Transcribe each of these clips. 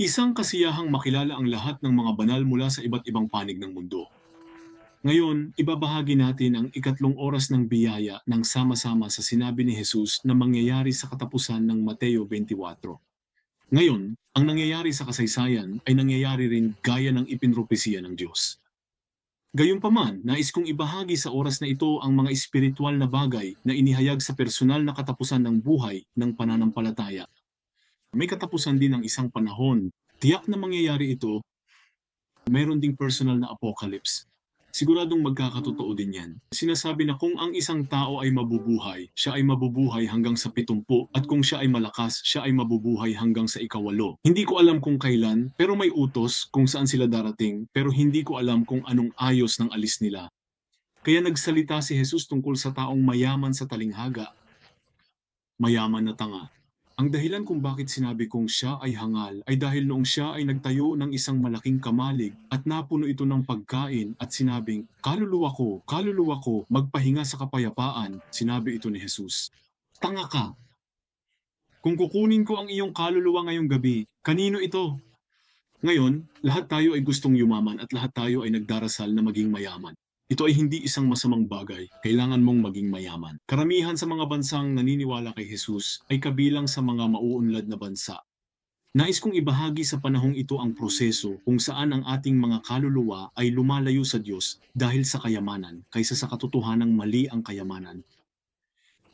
Isang kasiyahang makilala ang lahat ng mga banal mula sa iba't ibang panig ng mundo. Ngayon, ibabahagi natin ang ikatlong oras ng biyaya ng sama-sama sa sinabi ni Jesus na mangyayari sa katapusan ng Mateo 24. Ngayon, ang nangyayari sa kasaysayan ay nangyayari rin gaya ng ipinropesiya ng Diyos. Gayunpaman, nais kong ibahagi sa oras na ito ang mga espiritual na bagay na inihayag sa personal na katapusan ng buhay ng pananampalataya. May katapusan din ng isang panahon. Tiyak na mangyayari ito. Mayroon ding personal na apocalypse. Siguradong magkakatotoo din yan. Sinasabi na kung ang isang tao ay mabubuhay, siya ay mabubuhay hanggang sa 70, at kung siya ay malakas, siya ay mabubuhay hanggang sa 18. Hindi ko alam kung kailan, pero may utos kung saan sila darating, pero hindi ko alam kung anong ayos ng alis nila. Kaya nagsalita si Jesus tungkol sa taong mayaman sa talinghaga, mayaman na tanga. Ang dahilan kung bakit sinabi kong siya ay hangal ay dahil noong siya ay nagtayo ng isang malaking kamalig at napuno ito ng pagkain at sinabing, kaluluwa ko, magpahinga sa kapayapaan, sinabi ito ni Jesus. Tanga ka! Kung kukunin ko ang iyong kaluluwa ngayong gabi, kanino ito? Ngayon, lahat tayo ay gustong yumaman at lahat tayo ay nagdarasal na maging mayaman. Ito ay hindi isang masamang bagay. Kailangan mong maging mayaman. Karamihan sa mga bansang naniniwala kay Jesus ay kabilang sa mga mauunlad na bansa. Nais kong ibahagi sa panahong ito ang proseso kung saan ang ating mga kaluluwa ay lumalayo sa Diyos dahil sa kayamanan kaysa sa katotohanang mali ang kayamanan.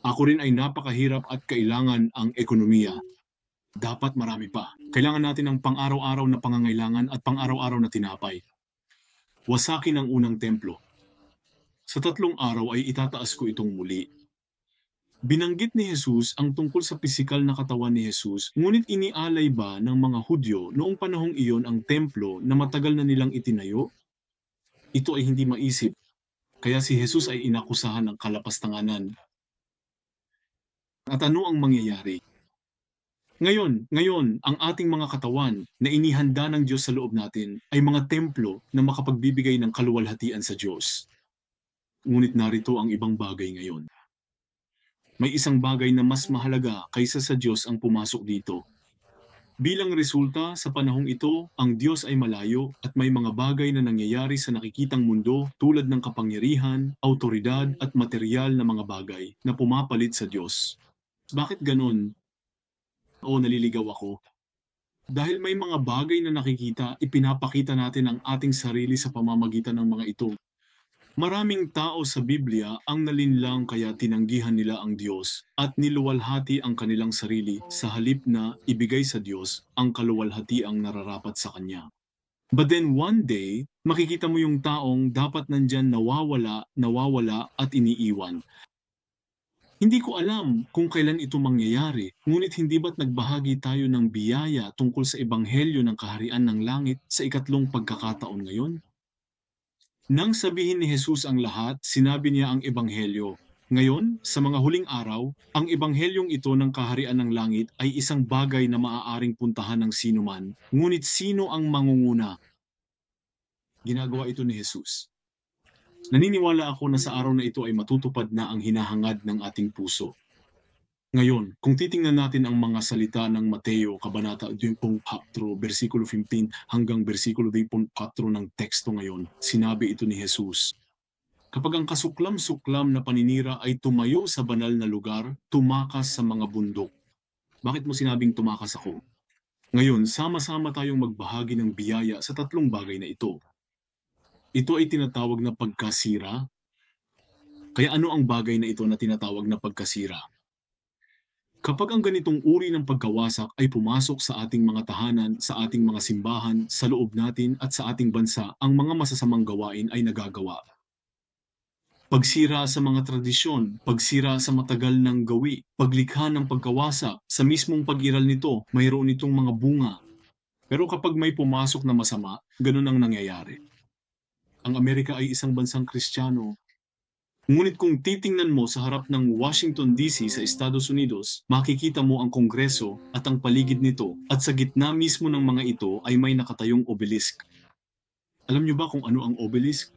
Ako rin ay napakahirap at kailangan ang ekonomiya. Dapat marami pa. Kailangan natin ng pang-araw-araw na pangangailangan at pang-araw-araw na tinapay. Wasakin ang unang templo. Sa 3 araw ay itataas ko itong muli. Binanggit ni Jesus ang tungkol sa pisikal na katawan ni Jesus, ngunit inialay ba ng mga Hudyo noong panahong iyon ang templo na matagal na nilang itinayo? Ito ay hindi maisip, kaya si Jesus ay inakusahan ng kalapastanganan. At ano ang mangyayari? Ngayon, ang ating mga katawan na inihanda ng Diyos sa loob natin ay mga templo na makapagbibigay ng kaluwalhatian sa Diyos. Ngunit narito ang ibang bagay ngayon. May isang bagay na mas mahalaga kaysa sa Diyos ang pumasok dito. Bilang resulta, sa panahong ito, ang Diyos ay malayo at may mga bagay na nangyayari sa nakikitang mundo tulad ng kapangyarihan, autoridad at material na mga bagay na pumapalit sa Diyos. Bakit ganun? O naliligaw ako? Dahil may mga bagay na nakikita, ipinapakita natin ang ating sarili sa pamamagitan ng mga ito. Maraming tao sa Biblia ang nalinlang kaya tinanggihan nila ang Diyos at niluwalhati ang kanilang sarili sa halip na ibigay sa Diyos ang kaluwalhatiang nararapat sa Kanya. But then one day, makikita mo yung taong dapat nandyan nawawala at iniiwan. Hindi ko alam kung kailan ito mangyayari, ngunit hindi ba't nagbahagi tayo ng biyaya tungkol sa ebanghelyo ng kaharian ng langit sa ikatlong pagkakataon ngayon? Nang sabihin ni Jesus ang lahat, sinabi niya ang ebanghelyo. Ngayon, sa mga huling araw, ang ebanghelyong ito ng kaharian ng langit ay isang bagay na maaaring puntahan ng sino man. Ngunit sino ang mangunguna? Ginagawa ito ni Jesus. Naniniwala ako na sa araw na ito ay matutupad na ang hinahangad ng ating puso. Ngayon, kung titingnan natin ang mga salita ng Mateo, Kabanata 24, versikulo 15 hanggang versikulo 24 ng teksto ngayon, sinabi ito ni Jesus. Kapag ang kasuklam-suklam na paninira ay tumayo sa banal na lugar, tumakas sa mga bundok. Bakit mo sinabing tumakas ako? Ngayon, sama-sama tayong magbahagi ng biyaya sa 3 bagay na ito. Ito ay tinatawag na pagkasira. Kaya ano ang bagay na ito na tinatawag na pagkasira? Kapag ang ganitong uri ng pagkawasak ay pumasok sa ating mga tahanan, sa ating mga simbahan, sa loob natin at sa ating bansa, ang mga masasamang gawain ay nagagawa. Pagsira sa mga tradisyon, pagsira sa matagal ng gawi, paglikha ng pagkawasak, sa mismong pag-iral nito, mayroon itong mga bunga. Pero kapag may pumasok na masama, ganun ang nangyayari. Ang Amerika ay isang bansang Kristiyano. Ngunit kung titingnan mo sa harap ng Washington DC sa Estados Unidos, makikita mo ang Kongreso at ang paligid nito at sa gitna mismo ng mga ito ay may nakatayong obelisk. Alam niyo ba kung ano ang obelisk?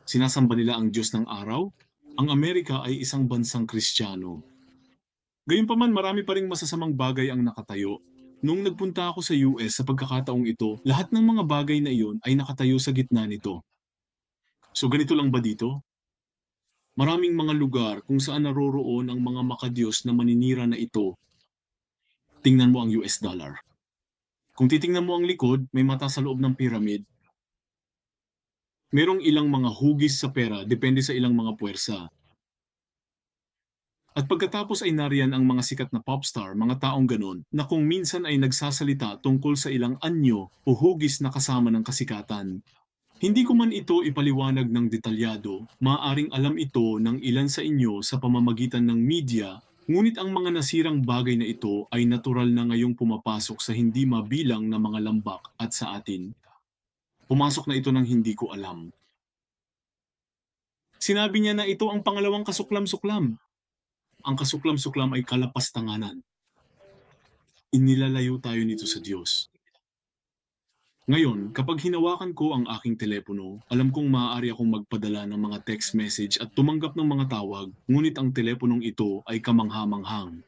Sinasamba nila ang Diyos ng araw? Ang Amerika ay isang bansang Kristiyano. Gayunpaman marami pa ring masasamang bagay ang nakatayo. Nung nagpunta ako sa US sa pagkakataong ito, lahat ng mga bagay na iyon ay nakatayo sa gitna nito. So ganito lang ba dito? Maraming mga lugar kung saan naroroon ang mga makadiyos na maninira na ito. Tingnan mo ang US dollar. Kung titingnan mo ang likod, may mata sa loob ng pyramid. Merong ilang mga hugis sa pera depende sa ilang mga puwersa. At pagkatapos ay nariyan ang mga sikat na popstar, mga taong ganon, na kung minsan ay nagsasalita tungkol sa ilang anyo o hugis na kasama ng kasikatan. Hindi ko man ito ipaliwanag ng detalyado, maaaring alam ito ng ilan sa inyo sa pamamagitan ng media, ngunit ang mga nasirang bagay na ito ay natural na ngayong pumapasok sa hindi mabilang na mga lambak at sa atin. Pumasok na ito ng hindi ko alam. Sinabi niya na ito ang pangalawang kasuklam-suklam. Ang kasuklam-suklam ay kalapastanganan. Inilalayo tayo nito sa Diyos. Ngayon, kapag hinawakan ko ang aking telepono, alam kong maaari akong magpadala ng mga text message at tumanggap ng mga tawag, ngunit ang teleponong ito ay kamangha-manghang.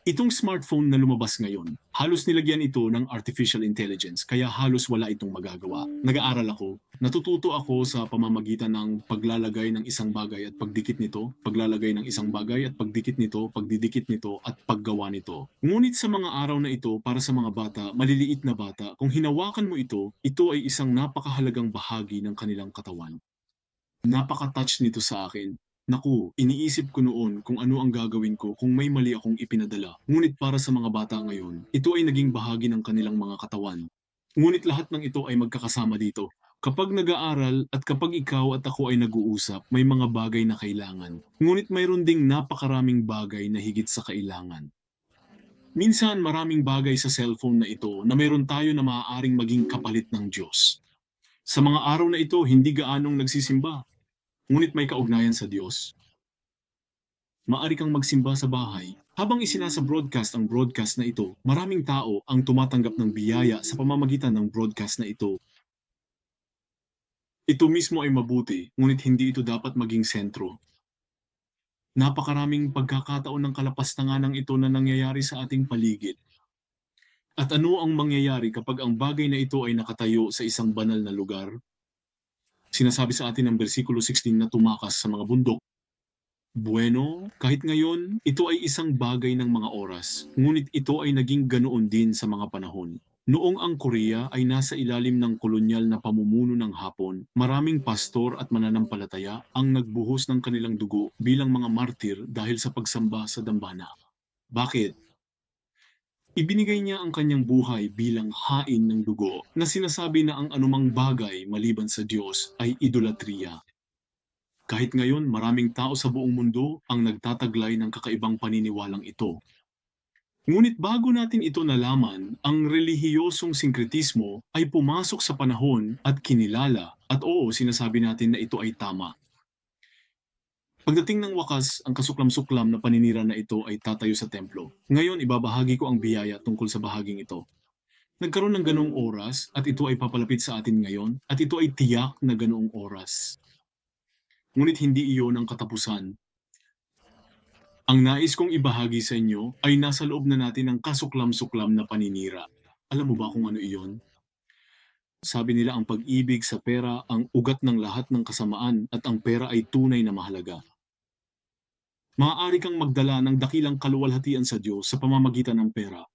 Itong smartphone na lumabas ngayon, halos nilagyan ito ng artificial intelligence, kaya halos wala itong magagawa. Nag-aaral ako, natututo ako sa pamamagitan ng paglalagay ng isang bagay at pagdikit nito, paglalagay ng isang bagay at pagdikit nito, pagdidikit nito at paggawa nito. Ngunit sa mga araw na ito, para sa mga bata, maliliit na bata, kung hinawakan mo ito ay isang napakahalagang bahagi ng kanilang katawan. Napaka-touch nito sa akin. Naku, iniisip ko noon kung ano ang gagawin ko kung may mali akong ipinadala. Ngunit para sa mga bata ngayon, ito ay naging bahagi ng kanilang mga katawan. Ngunit lahat ng ito ay magkakasama dito. Kapag nag-aaral at kapag ikaw at ako ay nag-uusap, may mga bagay na kailangan. Ngunit mayroon ding napakaraming bagay na higit sa kailangan. Minsan maraming bagay sa cellphone na ito na mayroon tayo na maaaring maging kapalit ng Diyos. Sa mga araw na ito, hindi gaanong nagsisimba. Ngunit may kaugnayan sa Diyos. Maari kang magsimba sa bahay. Habang isinasa-broadcast ang broadcast na ito, maraming tao ang tumatanggap ng biyaya sa pamamagitan ng broadcast na ito. Ito mismo ay mabuti, ngunit hindi ito dapat maging sentro. Napakaraming pagkakataon ng kalapastanganang ito na nangyayari sa ating paligid. At ano ang mangyayari kapag ang bagay na ito ay nakatayo sa isang banal na lugar? Sinasabi sa atin ng versikulo 16 na tumakas sa mga bundok. Bueno, kahit ngayon, ito ay isang bagay ng mga oras, ngunit ito ay naging ganoon din sa mga panahon. Noong ang Korea ay nasa ilalim ng kolonyal na pamumuno ng Hapon, maraming pastor at mananampalataya ang nagbuhos ng kanilang dugo bilang mga martir dahil sa pagsamba sa dambana. Bakit? Ibinigay niya ang kanyang buhay bilang hain ng dugo na sinasabi na ang anumang bagay maliban sa Diyos ay idolatriya. Kahit ngayon, maraming tao sa buong mundo ang nagtataglay ng kakaibang paniniwalang ito. Ngunit bago natin ito nalaman, ang relihiyosong sinkretismo ay pumasok sa panahon at kinilala at oo, sinasabi natin na ito ay tama. Pagdating ng wakas, ang kasuklam-suklam na paninira na ito ay tatayo sa templo. Ngayon, ibabahagi ko ang biyaya tungkol sa bahaging ito. Nagkaroon ng ganoong oras at ito ay papalapit sa atin ngayon at ito ay tiyak na ganoong oras. Ngunit hindi iyon ang katapusan. Ang nais kong ibahagi sa inyo ay nasa loob na natin ang kasuklam-suklam na paninira. Alam mo ba kung ano iyon? Sabi nila ang pag-ibig sa pera ang ugat ng lahat ng kasamaan at ang pera ay tunay na mahalaga. Maaari kang magdala ng dakilang kaluwalhatian sa Diyos sa pamamagitan ng pera.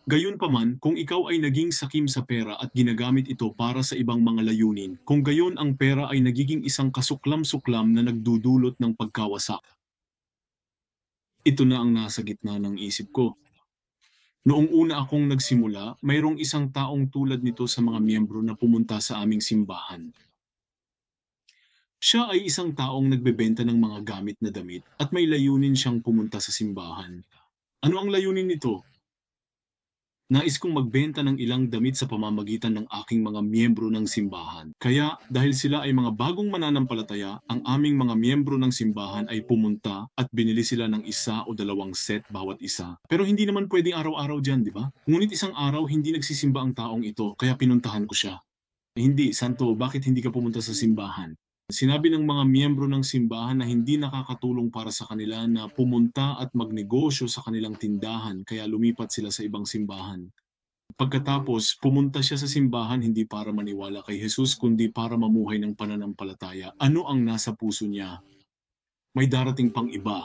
Gayunpaman, kung ikaw ay naging sakim sa pera at ginagamit ito para sa ibang mga layunin, kung gayon ang pera ay nagiging isang kasuklam-suklam na nagdudulot ng pagkawasak. Ito na ang nasa gitna ng isip ko. Noong una akong nagsimula, mayroong isang taong tulad nito sa mga miyembro na pumunta sa aming simbahan. Siya ay isang taong nagbebenta ng mga gamit na damit at may layunin siyang pumunta sa simbahan. Ano ang layunin nito? Nais kong magbenta ng ilang damit sa pamamagitan ng aking mga miyembro ng simbahan. Kaya dahil sila ay mga bagong mananampalataya, ang aming mga miyembro ng simbahan ay pumunta at binili sila ng isa o dalawang set bawat isa. Pero hindi naman pwedeng araw-araw dyan, di ba? Ngunit isang araw hindi nagsisimba ang taong ito, kaya pinuntahan ko siya. Hindi, Santo, bakit hindi ka pumunta sa simbahan? Sinabi ng mga miyembro ng simbahan na hindi nakakatulong para sa kanila na pumunta at magnegosyo sa kanilang tindahan kaya lumipat sila sa ibang simbahan. Pagkatapos, pumunta siya sa simbahan hindi para maniwala kay Jesus kundi para mamuhay ng pananampalataya. Ano ang nasa puso niya? May darating pang iba.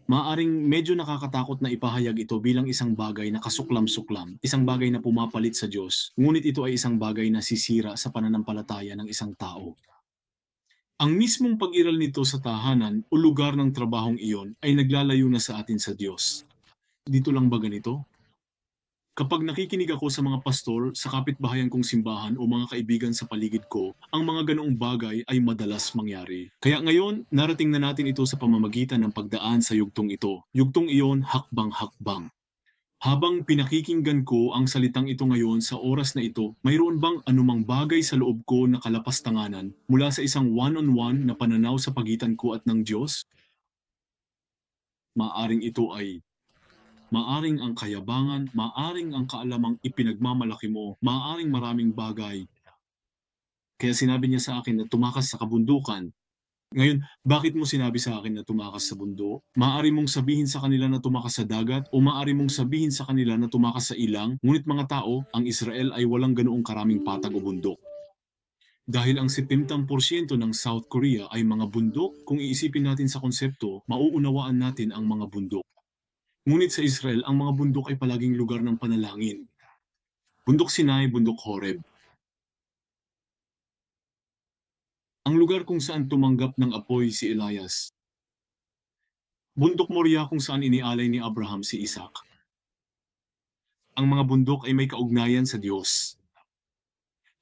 Maaring medyo nakakatakot na ipahayag ito bilang isang bagay na kasuklam-suklam, isang bagay na pumapalit sa Diyos, ngunit ito ay isang bagay na sisira sa pananampalataya ng isang tao. Ang mismong pag-iral nito sa tahanan o lugar ng trabahong iyon ay naglalayo na sa atin sa Diyos. Dito lang ba ganito? Kapag nakikinig ako sa mga pastor, sa kapitbahayan kong simbahan o mga kaibigan sa paligid ko, ang mga ganoong bagay ay madalas mangyari. Kaya ngayon, narating na natin ito sa pamamagitan ng pagdaan sa yugtong ito. Yugtong iyon, hakbang-hakbang. Habang pinakikinggan ko ang salitang ito ngayon sa oras na ito, mayroon bang anumang bagay sa loob ko na kalapastanganan mula sa isang one-on-one na pananaw sa pagitan ko at ng Diyos? Maaring ito ay maaring ang kayabangan, maaring ang kaalamang ipinagmamalaki mo, maaring maraming bagay. Kaya sinabi niya sa akin na tumakas sa kabundukan. Ngayon, bakit mo sinabi sa akin na tumakas sa bundok? Maaari mong sabihin sa kanila na tumakas sa dagat o maaari mong sabihin sa kanila na tumakas sa ilang, ngunit mga tao, ang Israel ay walang ganoong karaming patag o bundok. Dahil ang 70% ng South Korea ay mga bundok, kung iisipin natin sa konsepto, mauunawaan natin ang mga bundok. Ngunit sa Israel, ang mga bundok ay palaging lugar ng panalangin. Bundok Sinai, Bundok Horeb. Ang lugar kung saan tumanggap ng apoy si Elias. Bundok Moria kung saan inialay ni Abraham si Isaac. Ang mga bundok ay may kaugnayan sa Diyos.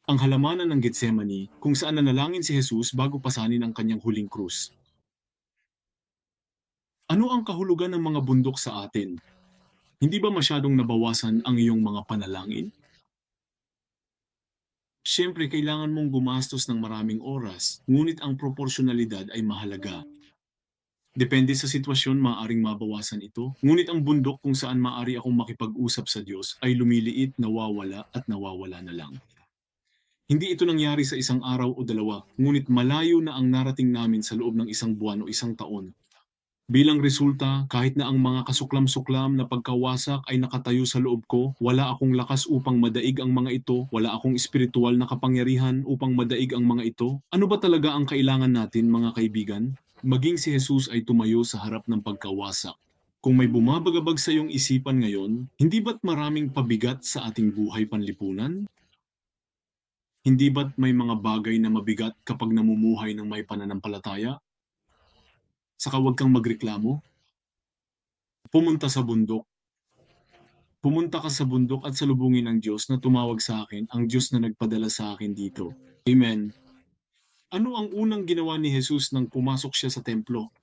Ang halamanan ng Getsemani kung saan nanalangin si Jesus bago pasanin ang kanyang huling krus. Ano ang kahulugan ng mga bundok sa atin? Hindi ba masyadong nabawasan ang iyong mga panalangin? Siyempre, kailangan mong gumastos ng maraming oras, ngunit ang proporsyonalidad ay mahalaga. Depende sa sitwasyon, maaaring mabawasan ito, ngunit ang bundok kung saan maaari akong makipag-usap sa Diyos ay lumiliit, nawawala at nawawala na lang. Hindi ito nangyari sa isang araw o dalawa, ngunit malayo na ang narating namin sa loob ng isang buwan o isang taon. Bilang resulta, kahit na ang mga kasuklam-suklam na pagkawasak ay nakatayo sa loob ko, wala akong lakas upang madaig ang mga ito, wala akong espiritual na kapangyarihan upang madaig ang mga ito. Ano ba talaga ang kailangan natin, mga kaibigan? Maging si Jesus ay tumayo sa harap ng pagkawasak. Kung may bumabagabag sa iyong isipan ngayon, hindi ba't maraming pabigat sa ating buhay panlipunan? Hindi ba't may mga bagay na mabigat kapag namumuhay ng may pananampalataya? Saka huwag kang magreklamo. Pumunta sa bundok. Pumunta ka sa bundok at salubungin ang Diyos na tumawag sa akin, ang Diyos na nagpadala sa akin dito. Amen. Ano ang unang ginawa ni Jesus nang pumasok siya sa templo?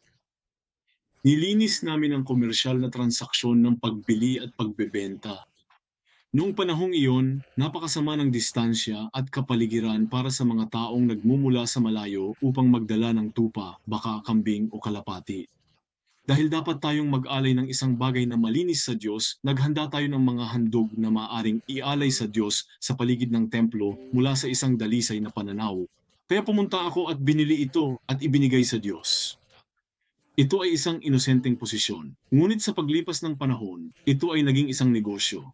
Nilinis namin ang komersyal na transaksyon ng pagbili at pagbebenta. Noong panahong iyon, napakasama ng distansya at kapaligiran para sa mga taong nagmumula sa malayo upang magdala ng tupa, baka, kambing o kalapati. Dahil dapat tayong mag-alay ng isang bagay na malinis sa Diyos, naghanda tayo ng mga handog na maaring ialay sa Diyos sa paligid ng templo mula sa isang dalisay na pananaw. Kaya pumunta ako at binili ito at ibinigay sa Diyos. Ito ay isang inosenteng posisyon. Ngunit sa paglipas ng panahon, ito ay naging isang negosyo.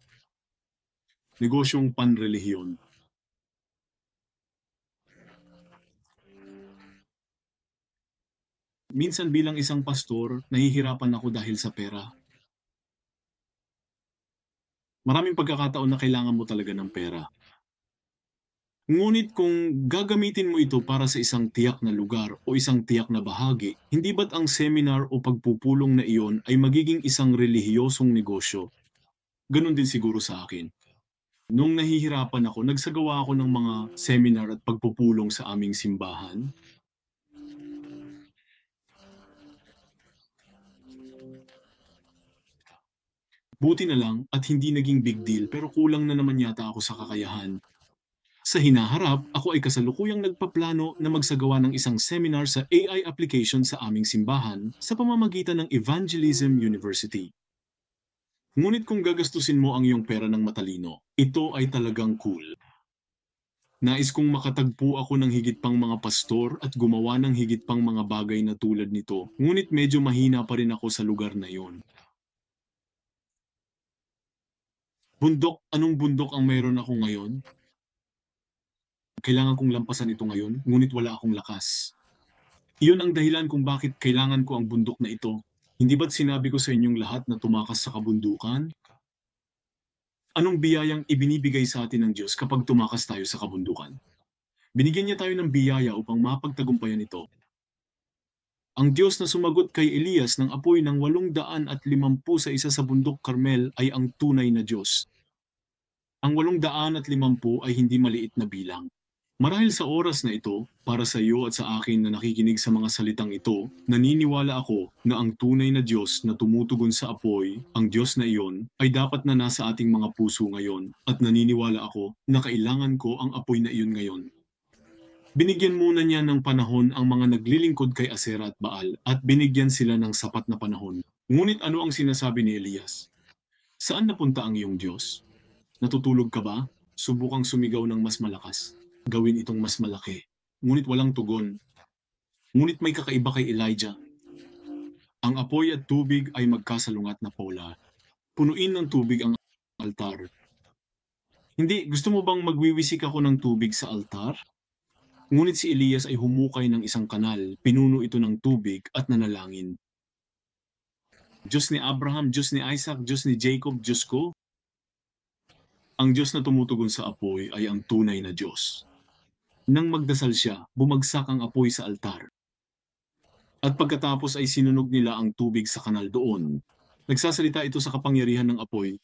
Negosyong panrelihiyon. Minsan bilang isang pastor, nahihirapan ako dahil sa pera. Maraming pagkakataon na kailangan mo talaga ng pera. Ngunit kung gagamitin mo ito para sa isang tiyak na lugar o isang tiyak na bahagi, hindi ba't ang seminar o pagpupulong na iyon ay magiging isang relihiyosong negosyo? Ganon din siguro sa akin. Nung nahihirapan ako, nagsagawa ako ng mga seminar at pagpupulong sa aming simbahan. Buti na lang at hindi naging big deal pero kulang na naman yata ako sa kakayahan. Sa hinaharap, ako ay kasalukuyang nagpaplano na magsagawa ng isang seminar sa AI application sa aming simbahan sa pamamagitan ng Evangelism University. Ngunit kung gagastusin mo ang iyong pera ng matalino, ito ay talagang cool. Nais kong makatagpo ako ng higit pang mga pastor at gumawa ng higit pang mga bagay na tulad nito, ngunit medyo mahina pa rin ako sa lugar na iyon. Bundok, anong bundok ang meron ako ngayon? Kailangan kong lampasan ito ngayon, ngunit wala akong lakas. Iyon ang dahilan kung bakit kailangan ko ang bundok na ito. Hindi ba't sinabi ko sa inyong lahat na tumakas sa kabundukan? Anong biyayang ibinibigay sa atin ng Diyos kapag tumakas tayo sa kabundukan? Binigyan niya tayo ng biyaya upang mapagtagumpayan ito. Ang Diyos na sumagot kay Elias ng apoy ng 850 sa isa sa bundok Carmel ay ang tunay na Diyos. Ang 850 ay hindi maliit na bilang. Marahil sa oras na ito, para sa iyo at sa akin na nakikinig sa mga salitang ito, naniniwala ako na ang tunay na Diyos na tumutugon sa apoy, ang Diyos na iyon, ay dapat na nasa ating mga puso ngayon, at naniniwala ako na kailangan ko ang apoy na iyon ngayon. Binigyan muna niya ng panahon ang mga naglilingkod kay Asera at Baal, at binigyan sila ng sapat na panahon. Ngunit ano ang sinasabi ni Elias? Saan napunta ang iyong Diyos? Natutulog ka ba? Subukang sumigaw ng mas malakas. Gawin itong mas malaki. Ngunit walang tugon. Ngunit may kakaiba kay Elijah. Ang apoy at tubig ay magkasalungat na pola. Punuin ng tubig ang altar. Hindi, gusto mo bang magwiwisik ako ng tubig sa altar? Ngunit si Elias ay humukay ng isang kanal, pinuno ito ng tubig at nanalangin. Diyos ni Abraham, Diyos ni Isaac, Diyos ni Jacob, Diyos ko. Ang Diyos na tumutugon sa apoy ay ang tunay na Diyos. Nang magdasal siya, bumagsak ang apoy sa altar. At pagkatapos ay sinunog nila ang tubig sa kanal doon. Nagsasalita ito sa kapangyarihan ng apoy.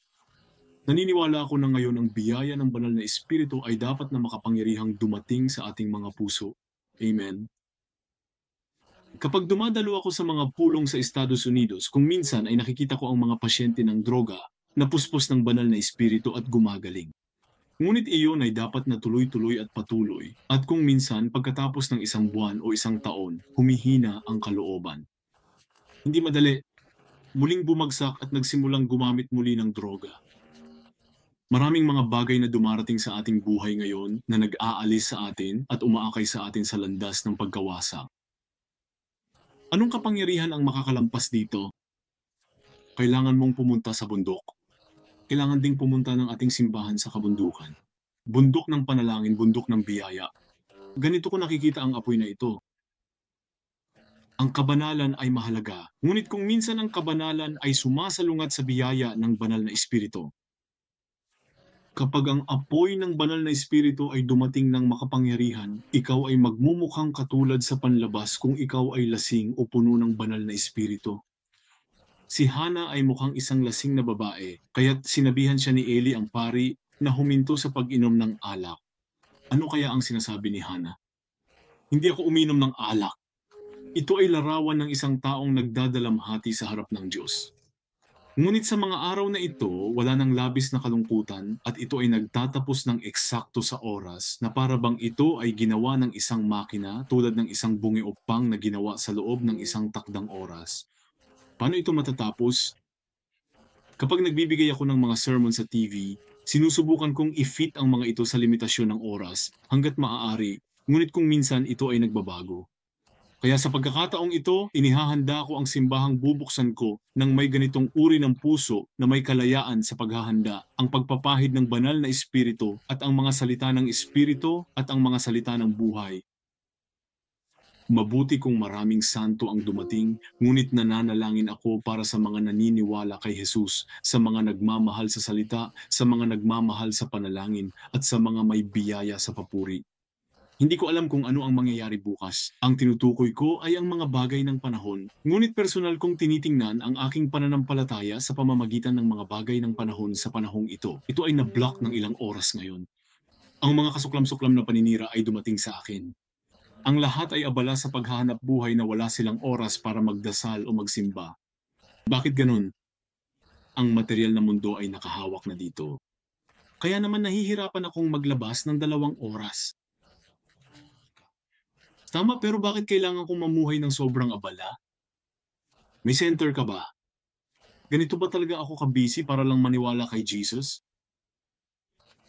Naniniwala ako na ngayon ang biyaya ng banal na Espiritu ay dapat na makapangyarihang dumating sa ating mga puso. Amen. Kapag dumadalo ako sa mga pulong sa Estados Unidos, kung minsan ay nakikita ko ang mga pasyente ng droga na puspos ng banal na Espiritu at gumagaling. Ngunit iyon ay dapat na tuloy-tuloy at patuloy, at kung minsan pagkatapos ng isang buwan o isang taon, humihina ang kalooban. Hindi madali, muling bumagsak at nagsimulang gumamit muli ng droga. Maraming mga bagay na dumarating sa ating buhay ngayon na nag-aalis sa atin at umaakay sa atin sa landas ng pagkawasak. Anong kapangyarihan ang makakalampas dito? Kailangan mong pumunta sa bundok. Kailangan ding pumunta ng ating simbahan sa kabundukan. Bundok ng panalangin, bundok ng biyaya. Ganito ko nakikita ang apoy na ito. Ang kabanalan ay mahalaga, ngunit kung minsan ang kabanalan ay sumasalungat sa biyaya ng banal na Espiritu. Kapag ang apoy ng banal na Espiritu ay dumating ng makapangyarihan, ikaw ay magmumukhang katulad sa panlabas kung ikaw ay lasing o puno ng banal na Espiritu. Si Hana ay mukhang isang lasing na babae, kaya't sinabihan siya ni Eli ang pari na huminto sa pag-inom ng alak. Ano kaya ang sinasabi ni Hana? Hindi ako uminom ng alak. Ito ay larawan ng isang taong nagdadalamhati sa harap ng Diyos. Ngunit sa mga araw na ito, wala nang labis na kalungkutan at ito ay nagtatapos ng eksakto sa oras na para bang ito ay ginawa ng isang makina tulad ng isang bungi-upang na ginawa sa loob ng isang takdang oras. Paano ito matatapos? Kapag nagbibigay ako ng mga sermon sa TV, sinusubukan kong i-fit ang mga ito sa limitasyon ng oras hanggat maaari, ngunit kung minsan ito ay nagbabago. Kaya sa pagkakataong ito, inihahanda ko ang simbahang bubuksan ko ng may ganitong uri ng puso na may kalayaan sa paghahanda, ang pagpapahid ng banal na Espiritu at ang mga salita ng Espiritu at ang mga salita ng buhay. Mabuti kung maraming santo ang dumating, ngunit nananalangin ako para sa mga naniniwala kay Jesus, sa mga nagmamahal sa salita, sa mga nagmamahal sa panalangin, at sa mga may biyaya sa papuri. Hindi ko alam kung ano ang mangyayari bukas. Ang tinutukoy ko ay ang mga bagay ng panahon, ngunit personal kong tinitingnan ang aking pananampalataya sa pamamagitan ng mga bagay ng panahon sa panahong ito. Ito ay na-block ng ilang oras ngayon. Ang mga kasuklam-suklam na paninira ay dumating sa akin. Ang lahat ay abala sa paghahanap buhay na wala silang oras para magdasal o magsimba. Bakit ganun? Ang material na mundo ay nakahawak na dito. Kaya naman nahihirapan akong maglabas ng 2 oras. Tama, pero bakit kailangan kong mamuhay ng sobrang abala? May center ka ba? Ganito ba talaga ako ka-busy para lang maniwala kay Jesus?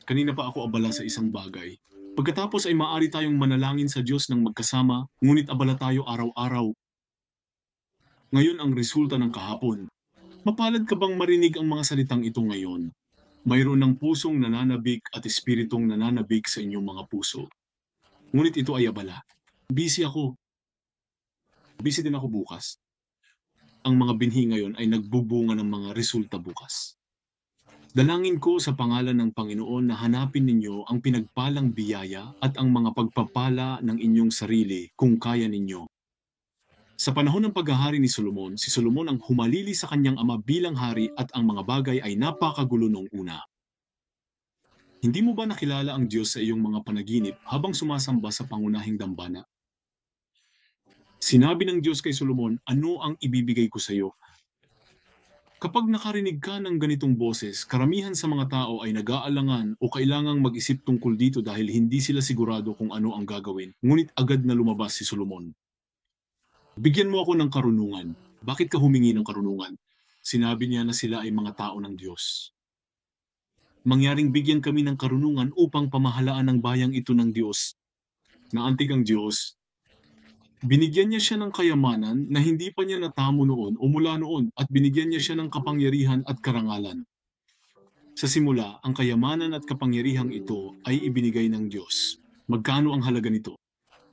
Kanina pa ako abala sa isang bagay. Pagkatapos ay maaari tayong manalangin sa Diyos ng magkasama, ngunit abala tayo araw-araw. Ngayon ang resulta ng kahapon. Mapalad ka bang marinig ang mga salitang ito ngayon? Mayroon ng pusong nananabik at espiritong nananabik sa inyong mga puso. Ngunit ito ay abala. Busy ako. Busy din ako bukas. Ang mga binhi ngayon ay nagbubunga ng mga resulta bukas. Dalangin ko sa pangalan ng Panginoon na hanapin ninyo ang pinagpalang biyaya at ang mga pagpapala ng inyong sarili kung kaya ninyo. Sa panahon ng paghahari ni Solomon, si Solomon ang humalili sa kanyang ama bilang hari at ang mga bagay ay napakagulo noong una. Hindi mo ba nakilala ang Diyos sa iyong mga panaginip habang sumasamba sa pangunahing dambana? Sinabi ng Diyos kay Solomon, ano ang ibibigay ko sa iyo? Kapag nakarinig ka ng ganitong boses, karamihan sa mga tao ay nag-aalangan o kailangang mag-isip tungkol dito dahil hindi sila sigurado kung ano ang gagawin. Ngunit agad na lumabas si Solomon. Bigyan mo ako ng karunungan. Bakit ka humingi ng karunungan? Sinabi niya na sila ay mga tao ng Diyos. Mangyaring bigyan kami ng karunungan upang pamahalaan ang bayang ito ng Diyos. Naantig ang Diyos. Binigyan niya siya ng kayamanan na hindi pa niya natamo noon o mula noon at binigyan niya siya ng kapangyarihan at karangalan. Sa simula, ang kayamanan at kapangyarihang ito ay ibinigay ng Diyos. Magkano ang halaga nito?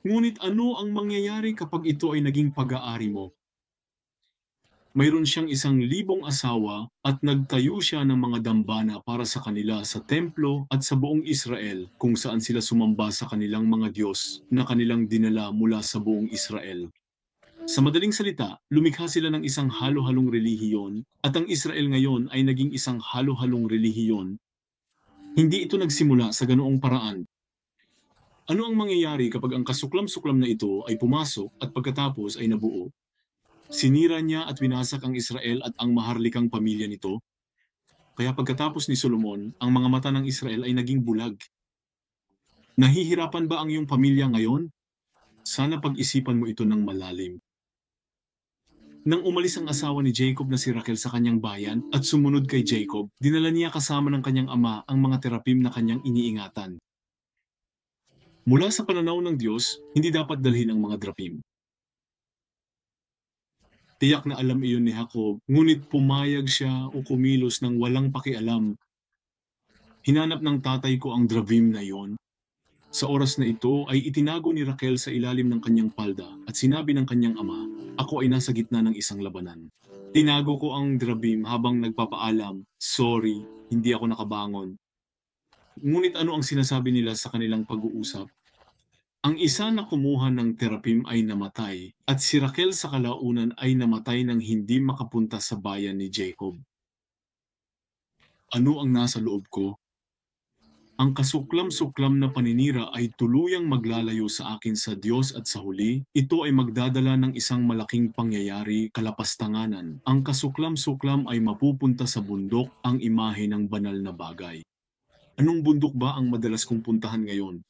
Ngunit ano ang mangyayari kapag ito ay naging pag-aari mo? Mayroon siyang 1,000 asawa at nagtayo siya ng mga dambana para sa kanila sa templo at sa buong Israel kung saan sila sumamba sa kanilang mga Diyos na kanilang dinala mula sa buong Israel. Sa madaling salita, lumikha sila ng isang halo-halong relihiyon at ang Israel ngayon ay naging isang halo-halong relihiyon. Hindi ito nagsimula sa ganoong paraan. Ano ang mangyayari kapag ang kasuklam-suklam na ito ay pumasok at pagkatapos ay nabuo? Sinira niya at winasak ang Israel at ang maharlikang pamilya nito. Kaya pagkatapos ni Solomon, ang mga mata ng Israel ay naging bulag. Nahihirapan ba ang iyong pamilya ngayon? Sana pag-isipan mo ito ng malalim. Nang umalis ang asawa ni Jacob na si Rachel sa kanyang bayan at sumunod kay Jacob, dinala niya kasama ng kanyang ama ang mga terapim na kanyang iniingatan. Mula sa pananaw ng Diyos, hindi dapat dalhin ang mga drapim. Tiyak na alam iyon ni Jacob, ngunit pumayag siya o kumilos ng walang pakialam. Hinanap ng tatay ko ang dravim na iyon. Sa oras na ito ay itinago ni Rachel sa ilalim ng kanyang palda at sinabi ng kanyang ama, ako ay nasa gitna ng isang labanan. Tinago ko ang dravim habang nagpapaalam, sorry, hindi ako nakabangon. Ngunit ano ang sinasabi nila sa kanilang pag-uusap? Ang isa na kumuha ng terapim ay namatay at si Rachel sa kalaunan ay namatay nang hindi makapunta sa bayan ni Jacob. Ano ang nasa loob ko? Ang kasuklam-suklam na paninira ay tuluyang maglalayo sa akin sa Diyos at sa huli, ito ay magdadala ng isang malaking pangyayari, kalapastanganan. Ang kasuklam-suklam ay mapupunta sa bundok, ang imahe ng banal na bagay. Anong bundok ba ang madalas kong puntahan ngayon?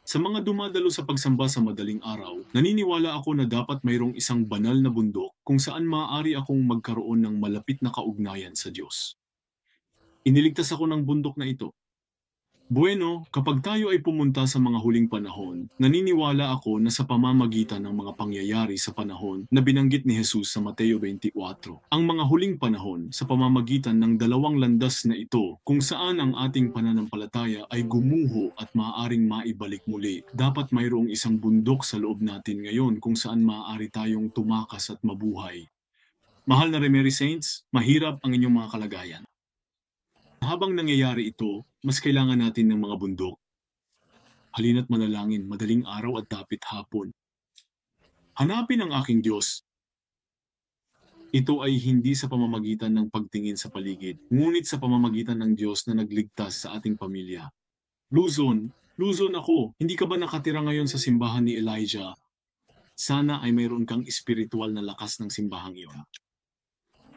Sa mga dumadalo sa pagsamba sa madaling araw, naniniwala ako na dapat mayroong isang banal na bundok kung saan maaari akong magkaroon ng malapit na kaugnayan sa Diyos. Iniligtas ako ng bundok na ito. Bueno, kapag tayo ay pumunta sa mga huling panahon, naniniwala ako na sa pamamagitan ng mga pangyayari sa panahon na binanggit ni Jesus sa Mateo 24, ang mga huling panahon sa pamamagitan ng dalawang landas na ito kung saan ang ating pananampalataya ay gumuho at maaaring maibalik muli, dapat mayroong isang bundok sa loob natin ngayon kung saan maaari tayong tumakas at mabuhay. Mahal na Remery Saints, mahirap ang inyong mga kalagayan. Habang nangyayari ito, mas kailangan natin ng mga bundok. Halina't manalangin, madaling araw at dapit hapon. Hanapin ang aking Diyos. Ito ay hindi sa pamamagitan ng pagtingin sa paligid, ngunit sa pamamagitan ng Diyos na nagligtas sa ating pamilya. Luzon, Luzon ako, hindi ka ba nakatira ngayon sa simbahan ni Elijah? Sana ay mayroon kang espiritual na lakas ng simbahang iyon.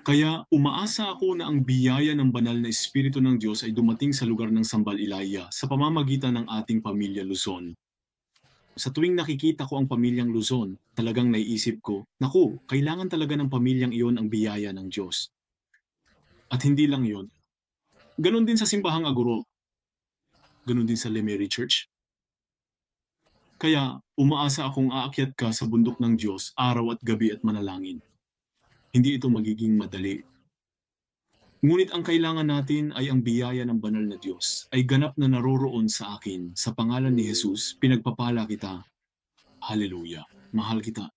Kaya umaasa ako na ang biyaya ng banal na Espiritu ng Diyos ay dumating sa lugar ng Sambal Ilaya sa pamamagitan ng ating pamilya Luzon. Sa tuwing nakikita ko ang pamilyang Luzon, talagang naiisip ko, naku, kailangan talaga ng pamilyang iyon ang biyaya ng Diyos. At hindi lang iyon. Ganon din sa simbahang Aguro. Ganon din sa Lemery Church. Kaya umaasa akong aakyat ka sa bundok ng Diyos araw at gabi at manalangin. Hindi ito magiging madali. Ngunit ang kailangan natin ay ang biyaya ng banal na Diyos ay ganap na naroroon sa akin. Sa pangalan ni Jesus, pinagpapala kita. Hallelujah. Mahal kita.